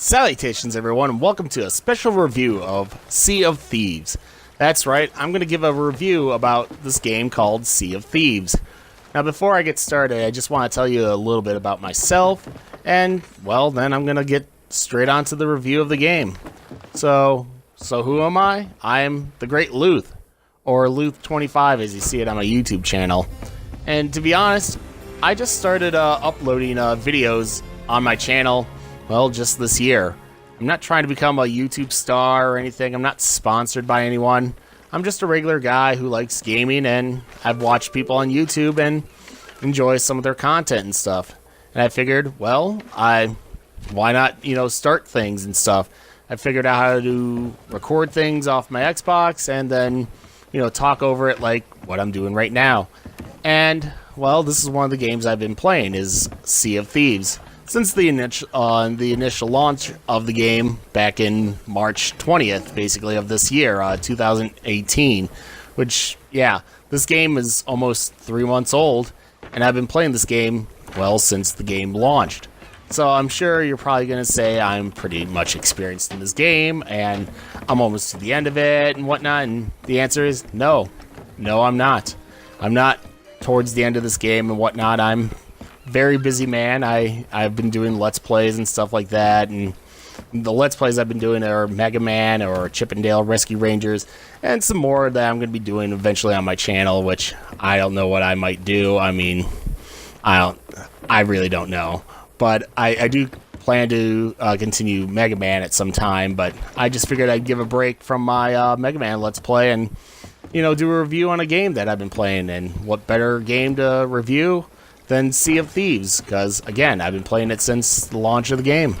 Salutations everyone, and welcome to a special review of Sea of Thieves. That's right, I'm going to give a review about this game called Sea of Thieves. Now before I get started, I just want to tell you a little bit about myself, and, well, then I'm going to get straight on to the review of the game. So who am I? I am the Great Luth, or Luth25 as you see it on my YouTube channel. And to be honest, I just started uploading videos on my channel, well, just this year. I'm not trying to become a YouTube star or anything. I'm not sponsored by anyone. I'm just a regular guy who likes gaming, and I've watched people on YouTube and enjoy some of their content and stuff. And I figured, well, why not, start things and stuff. I figured out how to record things off my Xbox and then, talk over it like what I'm doing right now. And, well, this is one of the games I've been playing, is Sea of Thieves. Since the initial launch of the game back in March 20th, basically, of this year, 2018, which, yeah, this game is almost 3 months old, and I've been playing this game, well, since the game launched. So I'm sure you're probably going to say I'm pretty much experienced in this game, and I'm almost to the end of it, and whatnot, and the answer is no. No, I'm not. I'm not towards the end of this game and whatnot. I'm very busy man. I've been doing Let's Plays and stuff like that, and the Let's Plays I've been doing are Mega Man or Chippendale Rescue Rangers, and some more that I'm going to be doing eventually on my channel, which I don't know what I might do. I mean, I really don't know. But I do plan to continue Mega Man at some time, but I just figured I'd give a break from my Mega Man Let's Play and, do a review on a game that I've been playing, and what better game to review than Sea of Thieves, because, again, I've been playing it since the launch of the game.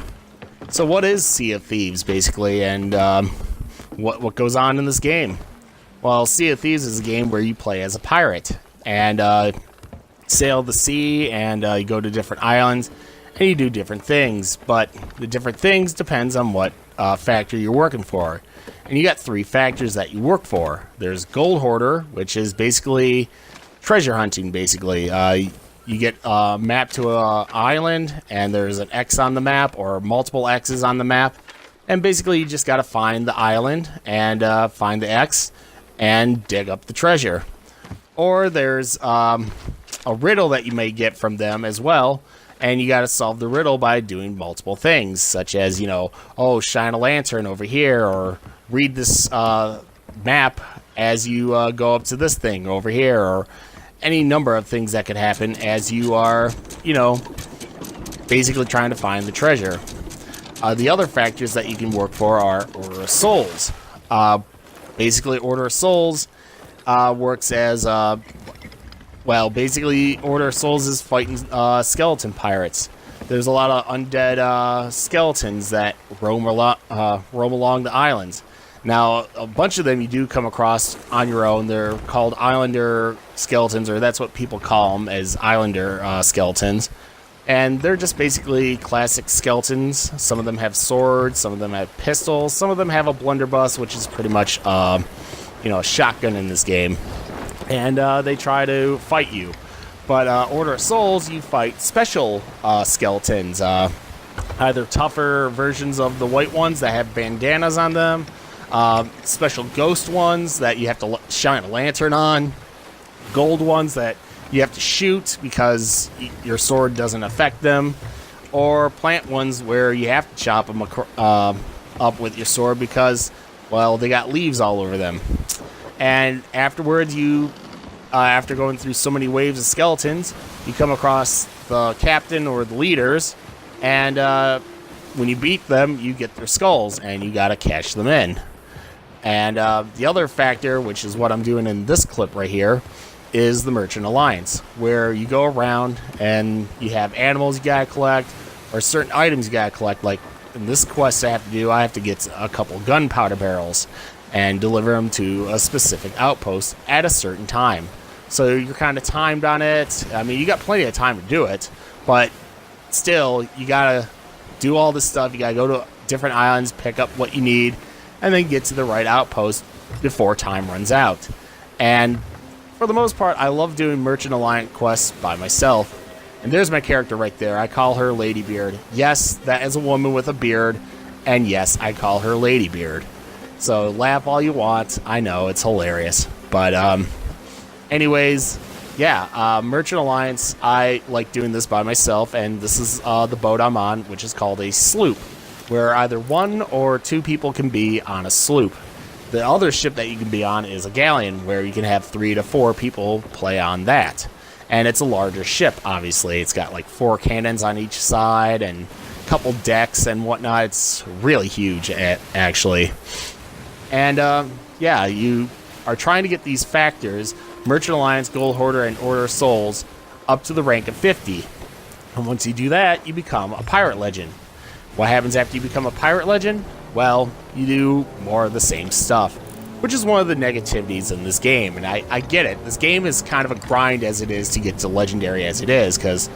So what is Sea of Thieves, basically, and what goes on in this game? Well, Sea of Thieves is a game where you play as a pirate, and sail the sea, and you go to different islands, and you do different things, but the different things depends on what factory you're working for. And you got 3 factors that you work for. There's Gold Hoarder, which is basically treasure hunting, basically. You get mapped to an island, and there's an X on the map, or multiple X's on the map. And basically, you just got to find the island, and find the X, and dig up the treasure. Or there's a riddle that you may get from them as well, and you got to solve the riddle by doing multiple things, such as, shine a lantern over here, or read this map as you go up to this thing over here, or any number of things that could happen as you are, basically trying to find the treasure. The other factors that you can work for are Order of Souls. Basically, Order of Souls works as, basically, Order of Souls is fighting skeleton pirates. There's a lot of undead skeletons that roam along the islands. Now, a bunch of them you do come across on your own. They're called Islander skeletons, or that's what people call them, as Islander skeletons. And they're just basically classic skeletons. Some of them have swords, some of them have pistols, some of them have a blunderbuss, which is pretty much, a shotgun in this game. And they try to fight you. But Order of Souls, you fight special skeletons. Either tougher versions of the white ones that have bandanas on them, special ghost ones that you have to shine a lantern on, gold ones that you have to shoot because your sword doesn't affect them, or plant ones where you have to chop them up with your sword because, well, they got leaves all over them. And afterwards, after going through so many waves of skeletons, you come across the captain or the leaders, and when you beat them, you get their skulls, and you gotta cash them in. And the other factor, which is what I'm doing in this clip right here, is the Merchant Alliance, where you go around and you have animals you gotta collect, or certain items you gotta collect. Like in this quest I have to get a couple gunpowder barrels and deliver them to a specific outpost at a certain time. So you're kind of timed on it. I mean, you got plenty of time to do it, but still, you gotta do all this stuff. You gotta go to different islands, pick up what you need, and then get to the right outpost before time runs out. And for the most part, I love doing Merchant Alliance quests by myself, And there's my character right there. I call her Ladybeard. Yes, that is a woman with a beard. And yes, I call her Ladybeard. So laugh all you want. I know, it's hilarious. But anyways, yeah, Merchant Alliance, I like doing this by myself. And this is the boat I'm on, which is called a sloop, where either 1 or 2 people can be on a sloop. The other ship that you can be on is a galleon, where you can have 3 to 4 people play on that. And it's a larger ship, obviously. It's got like 4 cannons on each side and a couple decks and whatnot. It's really huge, actually. And yeah, you are trying to get these factors, Merchant Alliance, Gold Hoarder, and Order of Souls, up to the rank of 50. And once you do that, you become a pirate legend. What happens after you become a pirate legend? Well, you do more of the same stuff, which is one of the negativities in this game. And I get it. This game is kind of a grind as it is to get to legendary as it is, because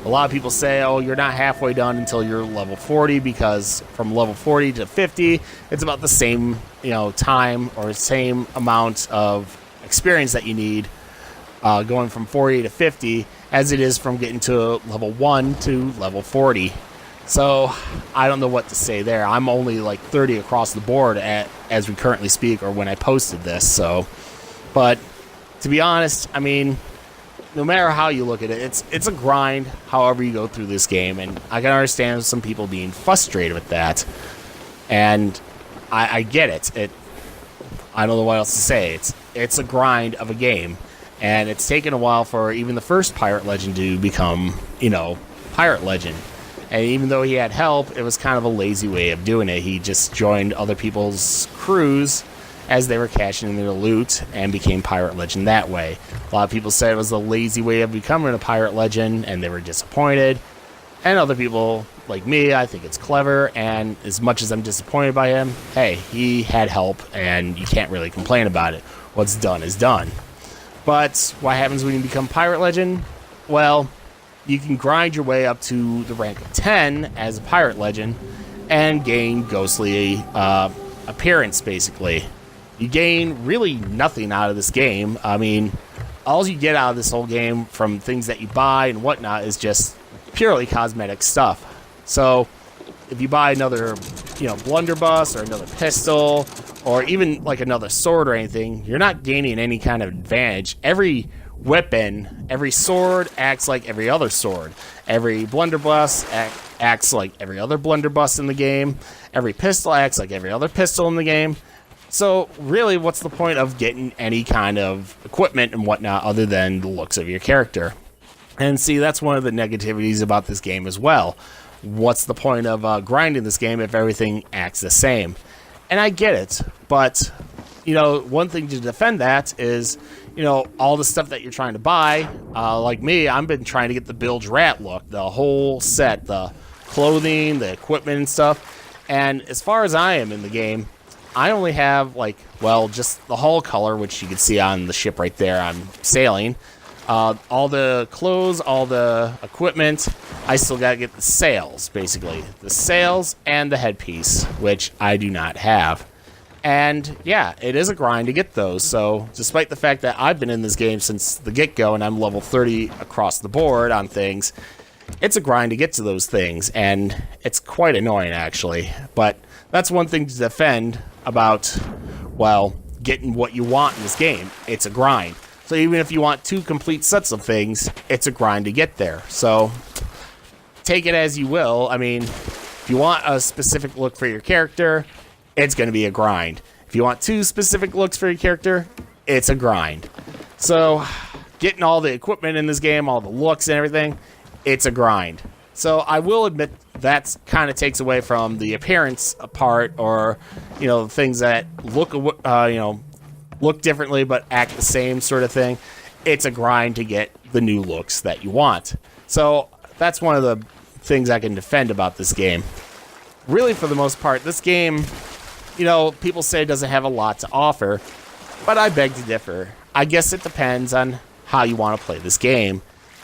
a lot of people say, oh, you're not halfway done until you're level 40, because from level 40 to 50, it's about the same, time or same amount of experience that you need going from 40 to 50 as it is from getting to level 1 to level 40. So I don't know what to say there. I'm only like 30 across the board as we currently speak, or when I posted this. So, but to be honest, I mean, no matter how you look at it, it's a grind. However you go through this game, and I can understand some people being frustrated with that, and I get it. I don't know what else to say. It's a grind of a game, and it's taken a while for even the first pirate legend to become, pirate legend. And even though he had help, it was kind of a lazy way of doing it. He just joined other people's crews as they were cashing in their loot and became pirate legend that way. A lot of people said it was a lazy way of becoming a pirate legend, and they were disappointed. And other people, like me, I think it's clever, and as much as I'm disappointed by him, hey, he had help, and you can't really complain about it. What's done is done. But what happens when you become pirate legend? Well, you can grind your way up to the rank of 10 as a pirate legend and gain ghostly appearance, basically. You gain really nothing out of this game. I mean, all you get out of this whole game from things that you buy and whatnot is just purely cosmetic stuff. So if you buy another, blunderbuss or another pistol or even like another sword or anything, you're not gaining any kind of advantage. Every weapon, every sword acts like every other sword. Every blunderbuss acts like every other blunderbuss in the game. Every pistol acts like every other pistol in the game. So really, what's the point of getting any kind of equipment and whatnot other than the looks of your character? And see, that's one of the negativities about this game as well. What's the point of grinding this game if everything acts the same? And I get it, but one thing to defend that is, all the stuff that you're trying to buy. Like me, I've been trying to get the Bilge Rat look, the whole set, the clothing, the equipment and stuff. And as far as I am in the game, I only have just the hull color, which you can see on the ship right there I'm sailing. All the clothes, all the equipment. I still gotta get the sails, basically. The sails and the headpiece, which I do not have. And yeah, it is a grind to get those. So despite the fact that I've been in this game since the get-go and I'm level 30 across the board on things, it's a grind to get to those things. And it's quite annoying, actually. But that's one thing to defend about, getting what you want in this game. It's a grind. So even if you want 2 complete sets of things, it's a grind to get there. So take it as you will. I mean, if you want a specific look for your character, it's going to be a grind. If you want 2 specific looks for your character, it's a grind. So getting all the equipment in this game, all the looks and everything, it's a grind. So I will admit that kind of takes away from the appearance part, or things that look differently but act the same sort of thing. It's a grind to get the new looks that you want. So that's one of the things I can defend about this game. Really, for the most part, this game, people say it doesn't have a lot to offer, but I beg to differ. I guess it depends on how you want to play this game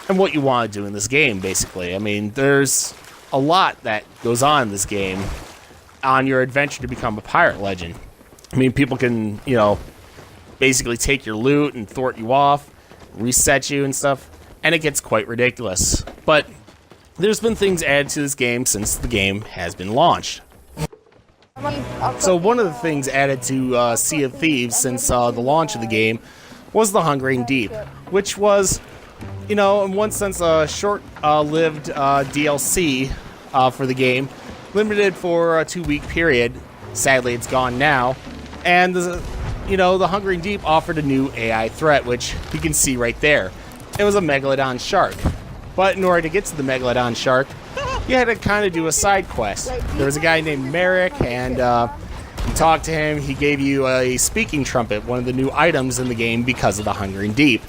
and what you want to do in this game, basically. I mean, there's a lot that goes on in this game on your adventure to become a pirate legend. I mean, people can, basically take your loot and thwart you off, reset you and stuff. and it gets quite ridiculous. But there's been things added to this game since the game has been launched. So one of the things added to Sea of Thieves since the launch of the game was the Hungering Deep, which was, you know, in one sense a short-lived DLC for the game, limited for a 2-week period. Sadly, it's gone now. And, you know, the Hungering Deep offered a new AI threat, which you can see right there. It was a Megalodon shark. But in order to get to the Megalodon shark, you had to kind of do a side quest. There was a guy named Merrick, and you talked to him. He gave you a speaking trumpet, one of the new items in the game because of the Hungering Deep.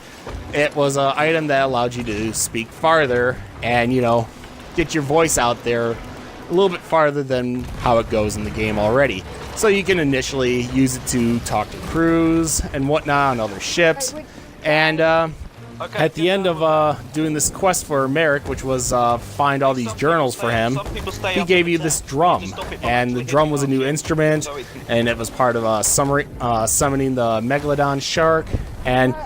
It was an item that allowed you to speak farther and, you know, get your voice out there a little bit farther than how it goes in the game already. So you can initially use it to talk to crews and whatnot on other ships. And at the end of doing this quest for Merrick, which was find all these journals for him, he gave you this drum. And the drum was a new instrument, and it was part of summoning the Megalodon shark. And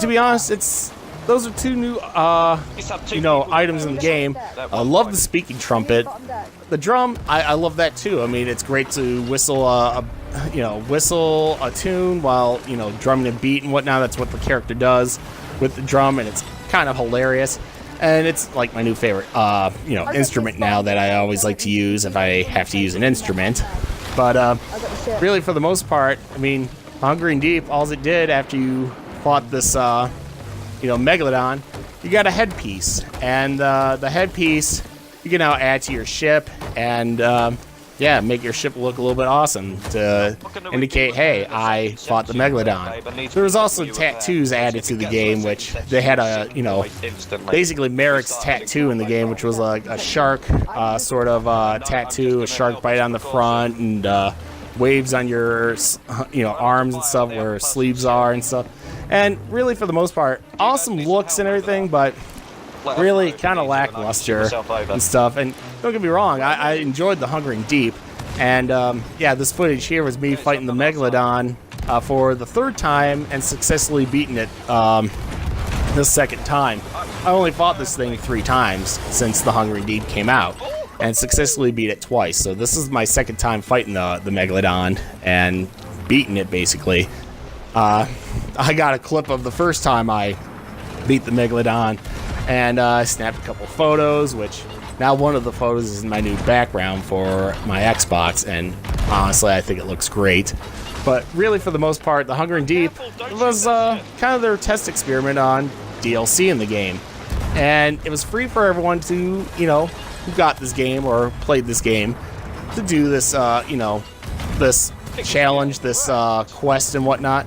to be honest, those are two new you know, items in the game. I love the speaking trumpet. The drum, I love that too. I mean, it's great to whistle whistle a tune while, you know, drumming a beat and whatnot. That's what the character does with the drum, and it's kind of hilarious. And it's like my new favorite, you know, instrument now that I always like to use if I have to use an instrument. But really, for the most part, I mean, Hungering Deep, all it did after you fought this, you know, Megalodon, you got a headpiece, and the headpiece you can now add to your ship, and yeah, make your ship look a little bit awesome to indicate, hey, I fought the Megalodon. There was also tattoos added to the game, which they had a, you know, basically Merrick's tattoo in the game, which was like a shark sort of tattoo, a shark bite on the front, and waves on your, you know, arms and stuff where sleeves are and stuff. And really, for the most part, awesome looks and everything, but really kind of lackluster and stuff. And don't get me wrong, I enjoyed the Hungering Deep. And yeah, this footage here was me fighting the Megalodon for the 3rd time and successfully beating it the 2nd time. I only fought this thing 3 times since the Hungering Deep came out, and successfully beat it twice. So this is my 2nd time fighting the Megalodon and beating it, basically. I got a clip of the first time I beat the Megalodon, and I snapped a couple photos, which now one of the photos is in my new background for my Xbox, and honestly, I think it looks great. But really, for the most part, the Hungering Deep was kind of their test experiment on DLC in the game. And it was free for everyone to, you know, who got this game or played this game, to do this, you know, this challenge, this quest and whatnot.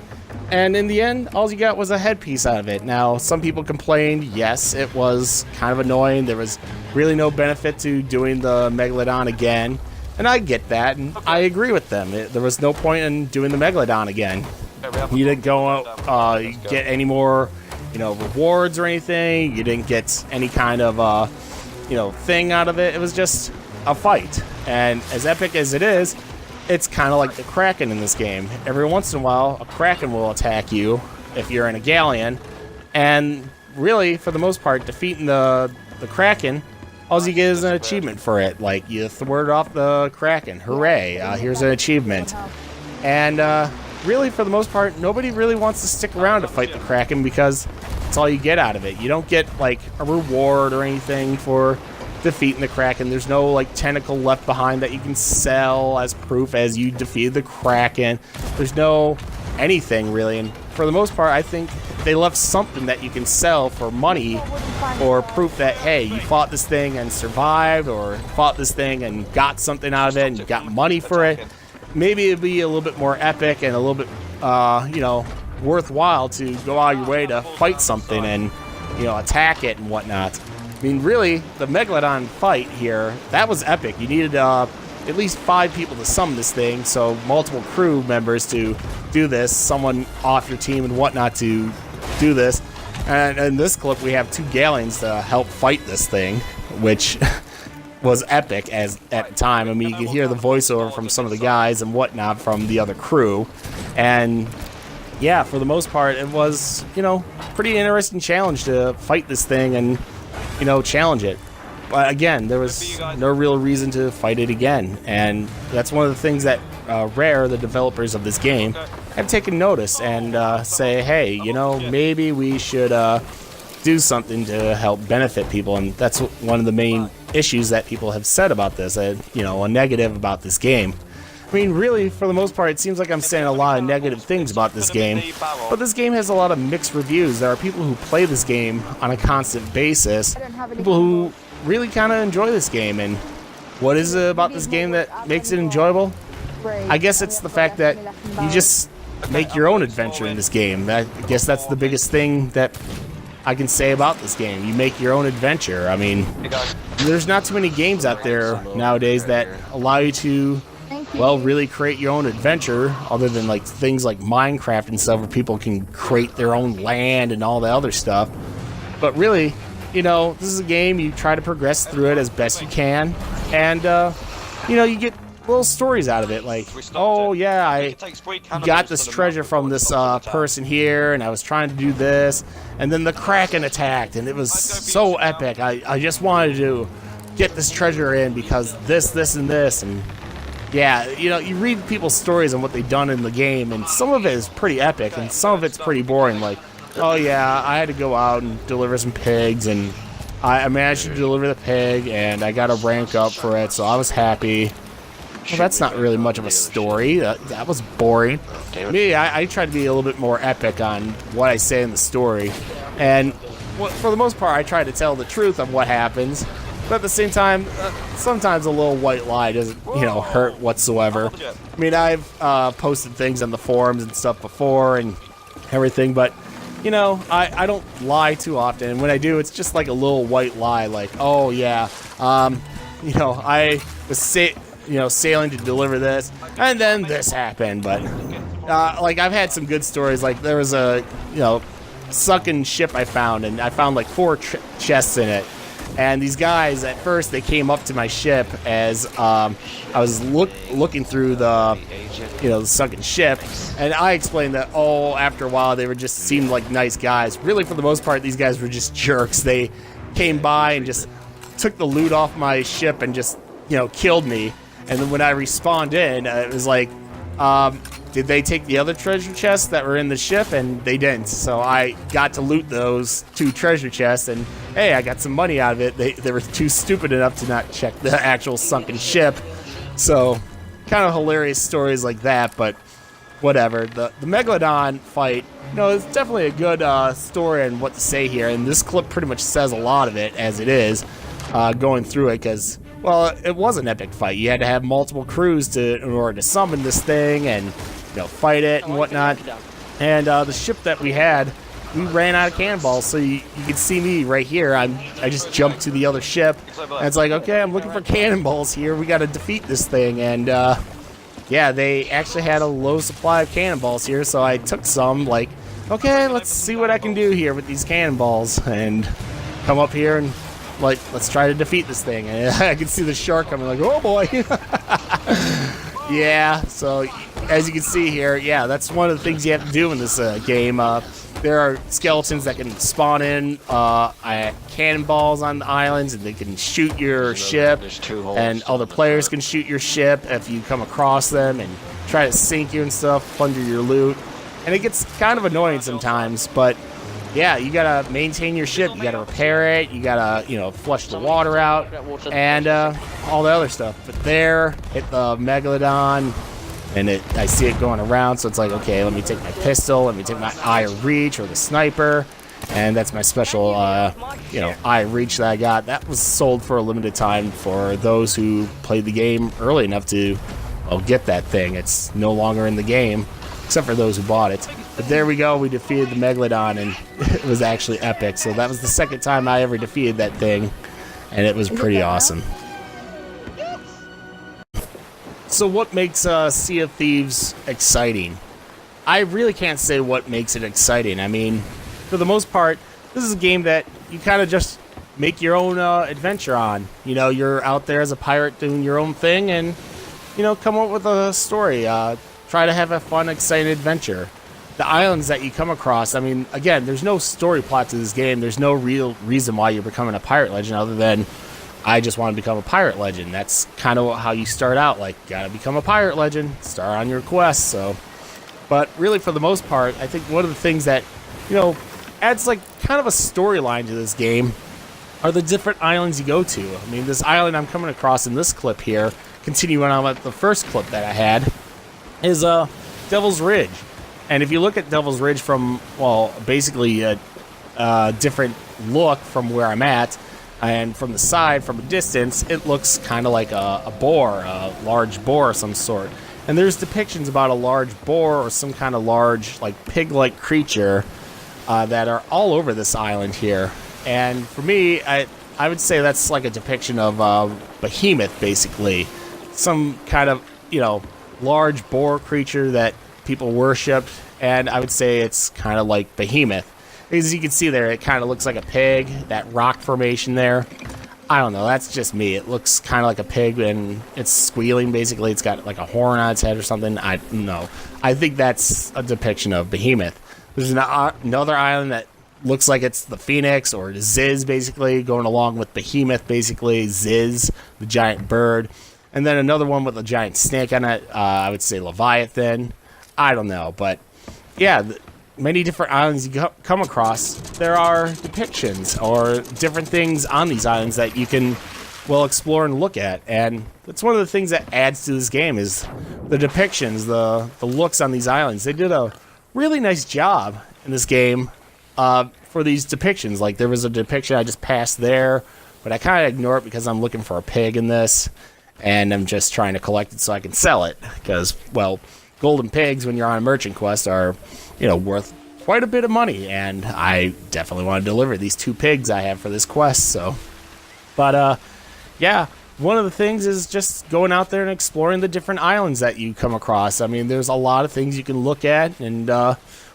And in the end, all you got was a headpiece out of it. Now, some people complained, yes, it was kind of annoying. There was really no benefit to doing the Megalodon again. And I get that, and I agree with them. There was no point in doing the Megalodon again. You didn't go out, get any more, you know, rewards or anything. You didn't get any kind of, you know, thing out of it. It was just a fight. And as epic as it is, it's kind of like the Kraken in this game. Every once in a while, a Kraken will attack you if you're in a galleon. And really, for the most part, defeating the Kraken, all you get is an achievement for it. Like, you thwarted off the Kraken. Hooray, here's an achievement. And really, for the most part, nobody really wants to stick around to fight the Kraken because that's all you get out of it. You don't get, like, a reward or anything for defeating the Kraken. There's no, like, tentacle left behind that you can sell as proof as you defeated the Kraken. There's no anything, really. And for the most part, I think they left something that you can sell for money or proof that, hey, you fought this thing and survived, or fought this thing and got something out of it and you got money for it. Maybe it'd be a little bit more epic and a little bit, you know, worthwhile to go out of your way to fight something and, you know, attack it and whatnot. I mean, really, the Megalodon fight here, that was epic. You needed at least 5 people to summon this thing, so multiple crew members to do this, someone off your team and whatnot to do this. And in this clip, we have 2 galleons to help fight this thing, which was epic at the time. I mean, you can hear the voiceover from some of the guys and whatnot from the other crew. And yeah, for the most part, it was, you know, pretty interesting challenge to fight this thing and, you know, challenge it. But again, there was no real reason to fight it again, and that's one of the things that Rare, the developers of this game, have taken notice and say, hey, you know, maybe we should do something to help benefit people, and that's one of the main issues that people have said about this, you know, a negative about this game. I mean, really, for the most part, it seems like I'm saying a lot of negative things about this game, but this game has a lot of mixed reviews. There are people who play this game on a constant basis, people who really kind of enjoy this game, and what is it about this game that makes it enjoyable? I guess it's the fact that you just make your own adventure in this game. I guess that's the biggest thing that I can say about this game. You make your own adventure. I mean, there's not too many games out there nowadays that allow you to, well, really create your own adventure, other than like things like Minecraft and stuff where people can create their own land and all the other stuff. But really, you know, this is a game, you try to progress through it as best you can, and you know, you get little stories out of it, like, oh yeah, I got this treasure from this person here, and I was trying to do this, and then the Kraken attacked, and it was so epic. I just wanted to get this treasure in because this, and this, and yeah, you know, you read people's stories and what they've done in the game, and some of it is pretty epic, and some of it's pretty boring, like, oh yeah, I had to go out and deliver some pigs, and I managed to deliver the pig, and I got a rank up for it, so I was happy. Well, that's not really much of a story. That was boring. Me, I try to be a little bit more epic on what I say in the story. And for the most part, I try to tell the truth of what happens. But at the same time, sometimes a little white lie doesn't, you know, hurt whatsoever. I mean, I've posted things on the forums and stuff before and everything, but, you know, I don't lie too often. And when I do, it's just like a little white lie, like, oh, yeah, you know, I was sailing to deliver this, and then this happened. But like, I've had some good stories. Like, there was a, you know, sunken ship I found, and I found like 4 chests in it. And these guys, at first, they came up to my ship as I was looking through the, you know, the sunken ship, and I explained that, oh, after a while, they just seemed like nice guys. Really, for the most part, these guys were just jerks. They came by and just took the loot off my ship and just, you know, killed me. And then when I respawned in, it was like, did they take the other treasure chests that were in the ship? And they didn't. So I got to loot those 2 treasure chests, and hey, I got some money out of it. They were too stupid enough to not check the actual sunken ship. So kind of hilarious stories like that, but whatever. The Megalodon fight, you know, it's definitely a good story and what to say here. And this clip pretty much says a lot of it as it is, going through it, because, well, it was an epic fight. You had to have multiple crews in order to summon this thing and, you know, fight it and whatnot. And the ship that we had, we ran out of cannonballs, so you can see me right here. I just jumped to the other ship, and it's like, okay, I'm looking for cannonballs here. We got to defeat this thing, and yeah, they actually had a low supply of cannonballs here, so I took some, like, okay, let's see what I can do here with these cannonballs, and come up here and, like, let's try to defeat this thing. And I can see the shark coming, like, oh boy. Yeah, so as you can see here, yeah, that's one of the things you have to do in this game. There are skeletons that can spawn in cannonballs on the islands, and they can shoot your ship, and other players can shoot your ship if you come across them and try to sink you and stuff, plunder your loot. And it gets kind of annoying sometimes, but yeah, you gotta maintain your ship, you gotta repair it, you gotta, you know, flush the water out, and all the other stuff. But there, hit the Megalodon, and I see it going around, so it's like, okay, let me take my pistol, let me take my eye of reach, or the sniper, and that's my special, you know, eye of reach that I got. That was sold for a limited time for those who played the game early enough to, well, get that thing. It's no longer in the game, except for those who bought it. But there we go, we defeated the Megalodon, and it was actually epic. So that was the second time I ever defeated that thing, and it was pretty awesome. So what makes Sea of Thieves exciting? I really can't say what makes it exciting. I mean, for the most part, this is a game that you kind of just make your own adventure on. You know, you're out there as a pirate doing your own thing, and, you know, come up with a story. Try to have a fun, exciting adventure. the islands that you come across, I mean, again, there's no story plot to this game. There's no real reason why you're becoming a pirate legend other than I just want to become a pirate legend. That's kind of how you start out. Like, gotta become a pirate legend, start on your quest. So, but really, for the most part, I think one of the things that, you know, adds like kind of a storyline to this game are the different islands you go to. I mean, this island I'm coming across in this clip here, continuing on with the first clip that I had, is Devil's Ridge. And if you look at Devil's Ridge from, well, basically a different look from where I'm at, and from the side, from a distance, it looks kind of like a boar, a large boar of some sort. And there's depictions about a large boar or some kind of large, like, pig-like creature that are all over this island here. And for me, I would say that's like a depiction of Behemoth, basically. Some kind of, you know, large boar creature that people worshipped, and I would say it's kind of like Behemoth. As you can see there, it kind of looks like a pig, that rock formation there. I don't know, that's just me. It looks kind of like a pig, and it's squealing, basically. It's got like a horn on its head or something. I don't know. I think that's a depiction of Behemoth. There's another island that looks like it's the Phoenix, or Ziz, basically, going along with Behemoth, basically. Ziz, the giant bird. And then another one with a giant snake on it. I would say Leviathan. I don't know, but yeah, many different islands you come across, there are depictions or different things on these islands that you can, well, explore and look at. And that's one of the things that adds to this game is the depictions, the looks on these islands. They did a really nice job in this game for these depictions. Like, there was a depiction I just passed there, but I kind of ignore it because I'm looking for a pig in this, and I'm just trying to collect it so I can sell it. Because, well, golden pigs, when you're on a merchant quest, are, you know, worth quite a bit of money, and I definitely want to deliver these 2 pigs I have for this quest. So, but yeah, one of the things is just going out there and exploring the different islands that you come across. I mean, there's a lot of things you can look at and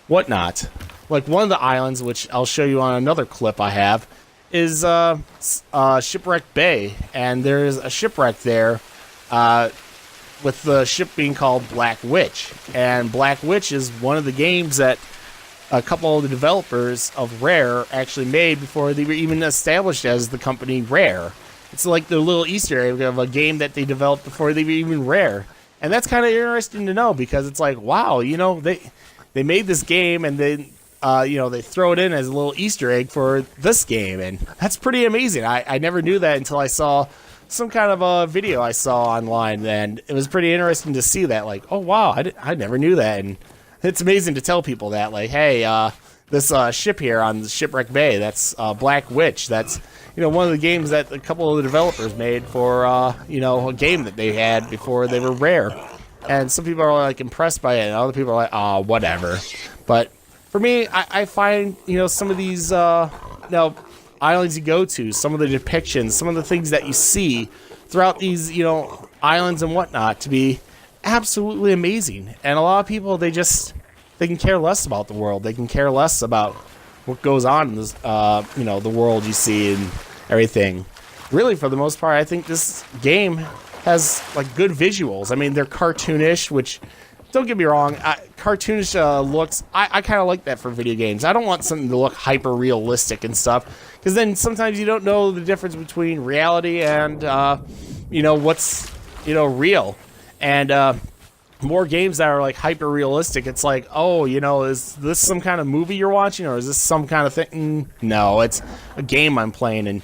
whatnot. Like, one of the islands, which I'll show you on another clip I have, is Shipwreck Bay, and there's a shipwreck there with the ship being called Black Witch. And Black Witch is one of the games that a couple of the developers of Rare actually made before they were even established as the company Rare. It's like the little Easter egg of a game that they developed before they were even Rare. And that's kind of interesting to know, because it's like, wow, you know, they made this game, and then you know, they throw it in as a little Easter egg for this game, and that's pretty amazing. I never knew that until I saw some kind of a video I saw online, and it was pretty interesting to see that. Like, oh wow, I never knew that. And it's amazing to tell people that, like, hey, this ship here on the Shipwreck Bay, that's Black Witch. That's, you know, one of the games that a couple of the developers made for you know, a game that they had before they were Rare. And some people are like impressed by it, and other people are like, oh, whatever. But for me, I find, you know, some of these you know, islands you go to, some of the depictions, some of the things that you see throughout these, you know, islands and whatnot, to be absolutely amazing. And a lot of people, they can care less about the world. They can care less about what goes on in this, you know, the world you see and everything. Really, for the most part, I think this game has like good visuals. I mean, they're cartoonish, which, don't get me wrong, cartoonish looks, I kind of like that for video games. I don't want something to look hyper realistic and stuff, because then sometimes you don't know the difference between reality and you know, what's, you know, real. And more games that are like hyper realistic, it's like, oh, you know, is this some kind of movie you're watching, or is this some kind of thing? No, it's a game I'm playing. And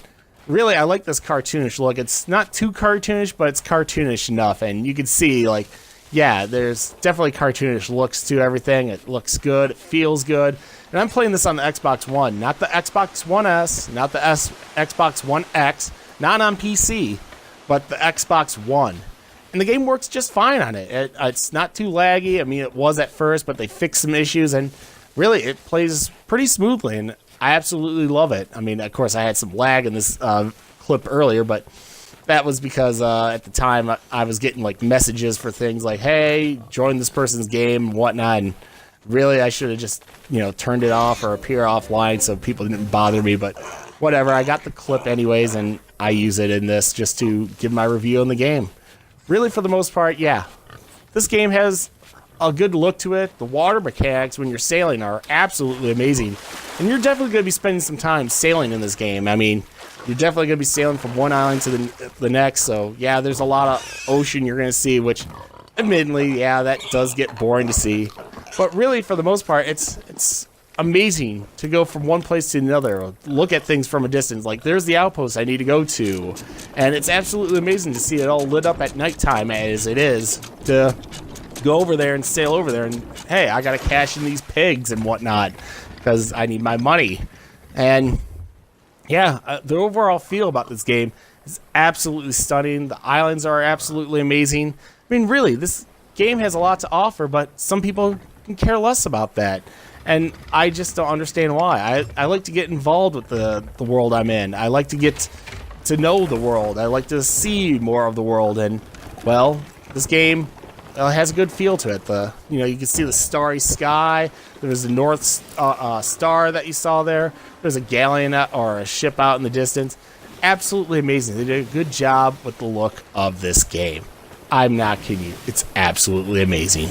really, I like this cartoonish look. It's not too cartoonish, but it's cartoonish enough, and you can see, like, yeah, there's definitely cartoonish looks to everything. It looks good, it feels good. And I'm playing this on the Xbox One, not the Xbox One S, not the Xbox One X, not on PC, but the Xbox One. And the game works just fine on it. It's not too laggy. I mean, it was at first, but they fixed some issues, and really, it plays pretty smoothly, and I absolutely love it. I mean, of course, I had some lag in this clip earlier, but that was because at the time I was getting like messages for things like, hey, join this person's game and whatnot, and really I should have just, you know, turned it off or appear offline so people didn't bother me. But whatever, I got the clip anyways, and I use it in this just to give my review on the game. Really, for the most part, yeah, this game has a good look to it. The water mechanics when you're sailing are absolutely amazing. And you're definitely going to be spending some time sailing in this game. I mean, you're definitely going to be sailing from one island to the next. So, yeah, there's a lot of ocean you're going to see, which, admittedly, yeah, that does get boring to see. But really, for the most part, it's amazing to go from one place to another, look at things from a distance. Like, there's the outpost I need to go to. And it's absolutely amazing to see it all lit up at nighttime as it is, to go over there and sail over there and, hey, I gotta cash in these pigs and whatnot because I need my money. And yeah, the overall feel about this game is absolutely stunning. The islands are absolutely amazing. I mean, really, this game has a lot to offer, but some people can care less about that. And I just don't understand why. I like to get involved with the world I'm in. I like to get to know the world. I like to see more of the world. And, well, this game has a good feel to it. You can see the starry sky. There's the North Star that you saw there. There's a galleon or a ship out in the distance. Absolutely amazing. They did a good job with the look of this game. I'm not kidding you. It's absolutely amazing.